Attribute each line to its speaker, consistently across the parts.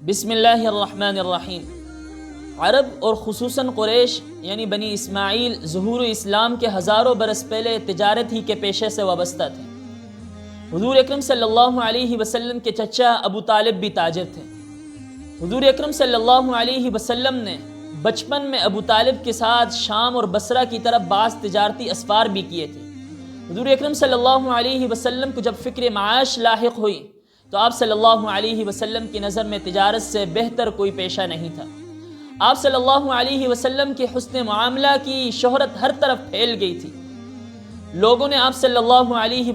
Speaker 1: بسم اللہ الرحمن الرحیم۔ عرب اور خصوصاً قریش یعنی بنی اسماعیل ظہور اسلام کے ہزاروں برس پہلے تجارت ہی کے پیشے سے وابستہ تھے۔ حضور اکرم صلی اللہ علیہ وسلم کے چچا ابو طالب بھی تاجر تھے۔ حضور اکرم صلی اللہ علیہ وسلم نے بچپن میں ابو طالب کے ساتھ شام اور بصرہ کی طرف بعض تجارتی اسفار بھی کیے تھے۔ حضور اکرم صلی اللہ علیہ وسلم کو جب فکر معاش لاحق ہوئی تو آپ صلی اللہ علیہ وسلم کی نظر میں تجارت سے بہتر کوئی پیشہ نہیں تھا۔ آپ صلی اللہ علیہ وسلم کے حسن معاملہ کی شہرت ہر طرف پھیل گئی تھی۔ لوگوں نے آپ صلی اللہ علیہ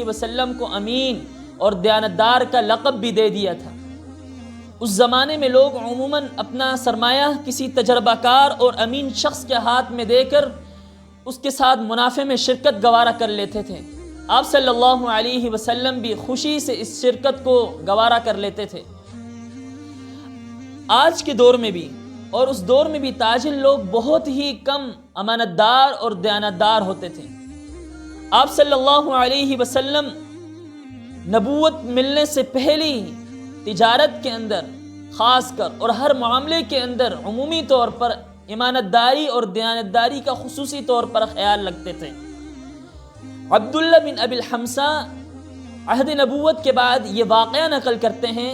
Speaker 1: وسلم کو امین اور دیانتدار کا لقب بھی دے دیا تھا۔ اس زمانے میں لوگ عموماً اپنا سرمایہ کسی تجربہ کار اور امین شخص کے ہاتھ میں دے کر اس کے ساتھ منافع میں شرکت گوارا کر لیتے تھے۔ آپ صلی اللہ علیہ وسلم بھی خوشی سے اس شرکت کو گوارا کر لیتے تھے۔ آج کے دور میں بھی اور اس دور میں بھی تاجر لوگ بہت ہی کم امانتدار اور دیانتدار ہوتے تھے۔ آپ صلی اللہ علیہ وسلم نبوت ملنے سے پہلے ہی تجارت کے اندر خاص کر اور ہر معاملے کے اندر عمومی طور پر امانتداری اور دیانتداری کا خصوصی طور پر خیال رکھتے تھے۔ عبداللہ بن ابی الحمصہ عہد نبوت کے بعد یہ واقعہ نقل کرتے ہیں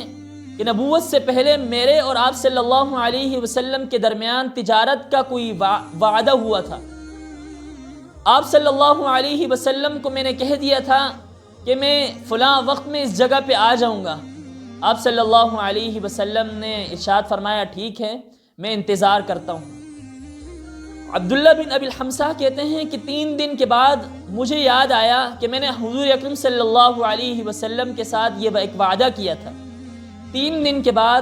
Speaker 1: کہ نبوت سے پہلے میرے اور آپ صلی اللہ علیہ وسلم کے درمیان تجارت کا کوئی وعدہ ہوا تھا۔ آپ صلی اللہ علیہ وسلم کو میں نے کہہ دیا تھا کہ میں فلاں وقت میں اس جگہ پہ آ جاؤں گا۔ آپ صلی اللہ علیہ وسلم نے ارشاد فرمایا ٹھیک ہے، میں انتظار کرتا ہوں۔ عبداللہ بن ابی الحمصہ کہتے ہیں کہ 3 دن کے بعد مجھے یاد آیا کہ میں نے حضور اکرم صلی اللہ علیہ وسلم کے ساتھ یہ ایک وعدہ کیا تھا۔ 3 دن کے بعد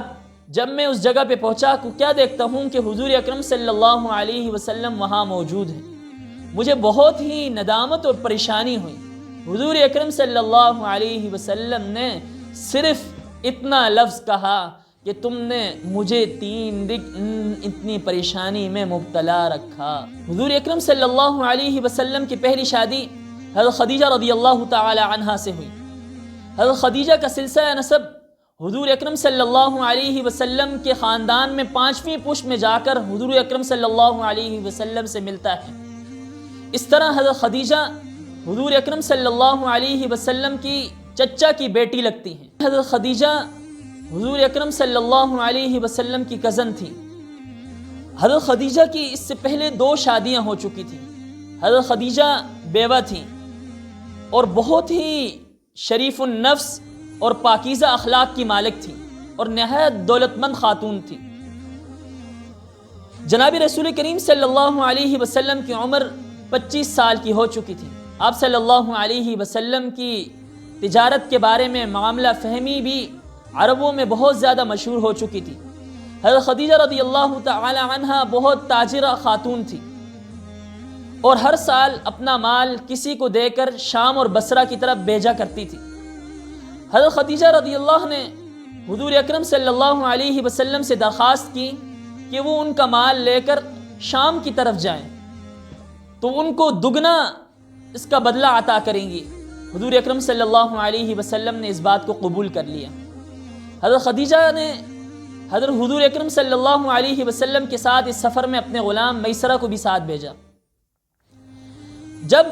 Speaker 1: جب میں اس جگہ پہ پہنچا تو کیا دیکھتا ہوں کہ حضور اکرم صلی اللہ علیہ وسلم وہاں موجود ہیں۔ مجھے بہت ہی ندامت اور پریشانی ہوئی۔ حضور اکرم صلی اللہ علیہ وسلم نے صرف اتنا لفظ کہا کہ تم نے مجھے 3 دن اتنی پریشانی میں مبتلا رکھا۔ حضور اکرم صلی اللہ علیہ وسلم کی پہلی شادی حضرت خدیجہ رضی اللہ تعالی عنہا سے ہوئی۔ حضرت خدیجہ کا سلسلہ نسب حضور اکرم صلی اللہ علیہ وسلم کے خاندان میں 5ویں پشت میں جا کر حضور اکرم صلی اللہ علیہ وسلم سے ملتا ہے۔ اس طرح حضرت خدیجہ حضور اکرم صلی اللہ علیہ وسلم کی چچا کی بیٹی لگتی ہیں۔ حضرت خدیجہ حضور اکرم صلی اللہ علیہ وسلم کی کزن تھی۔ حضرت خدیجہ کی اس سے پہلے 2 شادیاں ہو چکی تھیں۔ حضرت خدیجہ بیوہ تھیں اور بہت ہی شریف النفس اور پاکیزہ اخلاق کی مالک تھیں اور نہایت دولت مند خاتون تھیں۔ جناب رسول کریم صلی اللہ علیہ وسلم کی عمر 25 سال کی ہو چکی تھی۔ آپ صلی اللہ علیہ وسلم کی تجارت کے بارے میں معاملہ فہمی بھی عربوں میں بہت زیادہ مشہور ہو چکی تھی۔ حضرت خدیجہ رضی اللہ تعالی عنہا بہت تاجرہ خاتون تھی اور ہر سال اپنا مال کسی کو دے کر شام اور بصرہ کی طرف بھیجا کرتی تھی۔ حضرت خدیجہ رضی اللہ نے حضور اکرم صلی اللہ علیہ وسلم سے درخواست کی کہ وہ ان کا مال لے کر شام کی طرف جائیں تو ان کو دگنا اس کا بدلہ عطا کریں گی۔ حضور اکرم صلی اللہ علیہ وسلم نے اس بات کو قبول کر لیا۔ حضرت خدیجہ نے حضرت حضور اکرم صلی اللہ علیہ وسلم کے ساتھ اس سفر میں اپنے غلام میسرہ کو بھی ساتھ بھیجا۔ جب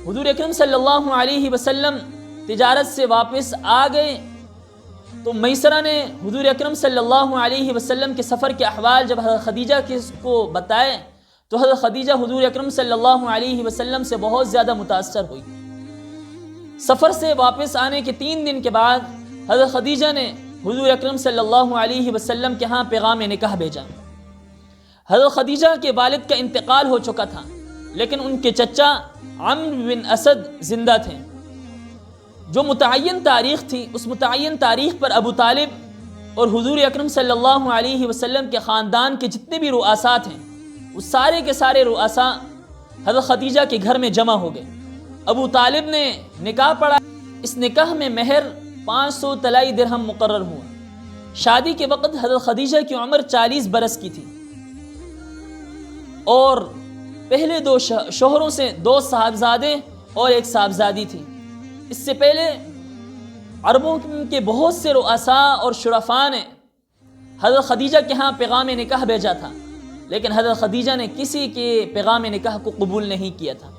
Speaker 1: حضور اکرم صلی اللہ علیہ وسلم تجارت سے واپس آ گئے تو میسرہ نے حضور اکرم صلی اللہ علیہ وسلم کے سفر کے احوال جب حضرت خدیجہ کو بتائے تو حضرت خدیجہ حضور اکرم صلی اللہ علیہ وسلم سے بہت زیادہ متاثر ہوئی۔ سفر سے واپس آنے کے 3 دن کے بعد حضرت خدیجہ نے حضور اکرم صلی اللہ علیہ وسلم کے ہاں پیغام نکاح بھیجا۔ حضرت خدیجہ کے والد کا انتقال ہو چکا تھا لیکن ان کے چچا عمرو بن اسد زندہ تھے۔ جو متعین تاریخ تھی اس متعین تاریخ پر ابو طالب اور حضور اکرم صلی اللہ علیہ وسلم کے خاندان کے جتنے بھی رؤساء تھے وہ سارے کے سارے رؤساء حضرت خدیجہ کے گھر میں جمع ہو گئے۔ ابو طالب نے نکاح پڑھا۔ اس نکاح میں مہر 500 طلائی درہم مقرر ہوا۔ شادی کے وقت حضرت خدیجہ کی عمر 40 برس کی تھی اور پہلے 2 شوہروں سے 2 صاحبزادے اور 1 صاحبزادی تھی۔ اس سے پہلے عربوں کے بہت سے رؤساء اور شرفاء نے حضرت خدیجہ کے ہاں پیغام نکاح بھیجا تھا، لیکن حضرت خدیجہ نے کسی کے پیغام نکاح کو قبول نہیں کیا تھا۔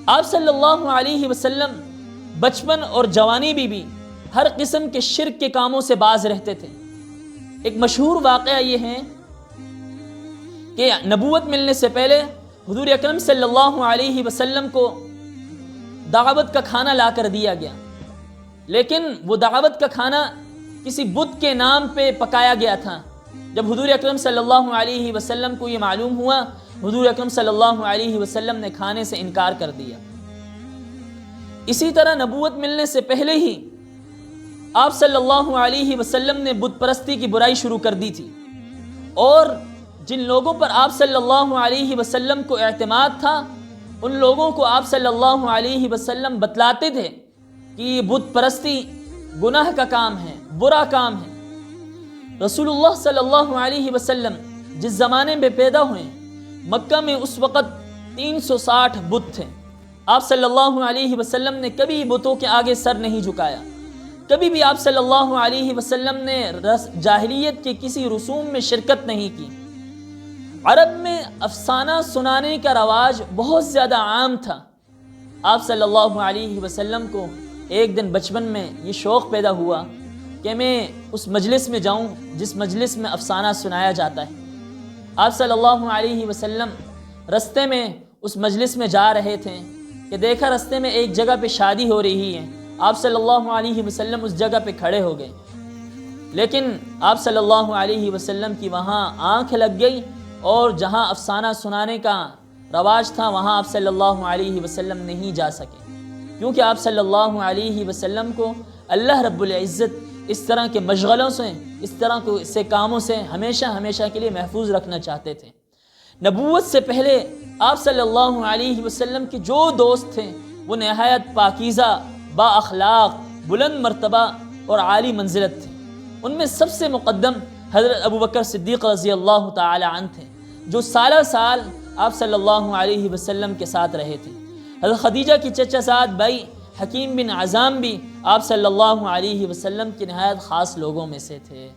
Speaker 1: آپ صلی اللہ علیہ وسلم بچپن اور جوانی بھی ہر قسم کے شرک کے کاموں سے باز رہتے تھے۔ ایک مشہور واقعہ یہ ہے کہ نبوت ملنے سے پہلے حضور اکرم صلی اللہ علیہ وسلم کو دعوت کا کھانا لا کر دیا گیا، لیکن وہ دعوت کا کھانا کسی بت کے نام پہ پکایا گیا تھا۔ جب حضور اکرم صلی اللہ علیہ وسلم کو یہ معلوم ہوا، حضور اکرم صلی اللہ علیہ وسلم نے کھانے سے انکار کر دیا۔ اسی طرح نبوت ملنے سے پہلے ہی آپ صلی اللہ علیہ وسلم نے بت پرستی کی برائی شروع کر دی تھی، اور جن لوگوں پر آپ صلی اللہ علیہ وسلم کو اعتماد تھا ان لوگوں کو آپ صلی اللہ علیہ وسلم بتلاتے تھے کہ یہ بت پرستی گناہ کا کام ہے، برا کام ہے۔ رسول اللہ صلی اللہ علیہ وسلم جس زمانے میں پیدا ہوئے، مکہ میں اس وقت 360 بت تھے۔ آپ صلی اللہ علیہ وسلم نے کبھی بتوں کے آگے سر نہیں جھکایا، کبھی بھی آپ صلی اللہ علیہ وسلم نے جاہلیت کے کسی رسوم میں شرکت نہیں کی۔ عرب میں افسانہ سنانے کا رواج بہت زیادہ عام تھا۔ آپ صلی اللہ علیہ وسلم کو ایک دن بچپن میں یہ شوق پیدا ہوا کہ میں اس مجلس میں جاؤں جس مجلس میں افسانہ سنایا جاتا ہے۔ آپ صلی اللہ علیہ وسلم رستے میں اس مجلس میں جا رہے تھے کہ دیکھا رستے میں ایک جگہ پہ شادی ہو رہی ہے۔ آپ صلی اللہ علیہ وسلم اس جگہ پہ کھڑے ہو گئے، لیکن آپ صلی اللہ علیہ وسلم کی وہاں آنکھ لگ گئی، اور جہاں افسانہ سنانے کا رواج تھا وہاں آپ صلی اللہ علیہ وسلم نہیں جا سکے، کیونکہ آپ صلی اللہ علیہ وسلم کو اللہ رب العزت اس طرح کے مشغلوں سے، اس طرح سے کاموں سے ہمیشہ کے لیے محفوظ رکھنا چاہتے تھے۔ نبوت سے پہلے آپ صلی اللہ علیہ وسلم کے جو دوست تھے وہ نہایت پاکیزہ، با اخلاق، بلند مرتبہ اور عالی منزلت تھے۔ ان میں سب سے مقدم حضرت ابوبکر صدیق رضی اللہ تعالی عنہ تھے، جو سالہ سال آپ صلی اللہ علیہ وسلم کے ساتھ رہے تھے۔ حضرت خدیجہ کی چچا زاد بھائی حکیم بن عزام بھی آپ صلی اللہ علیہ وسلم کے نہایت خاص لوگوں میں سے تھے۔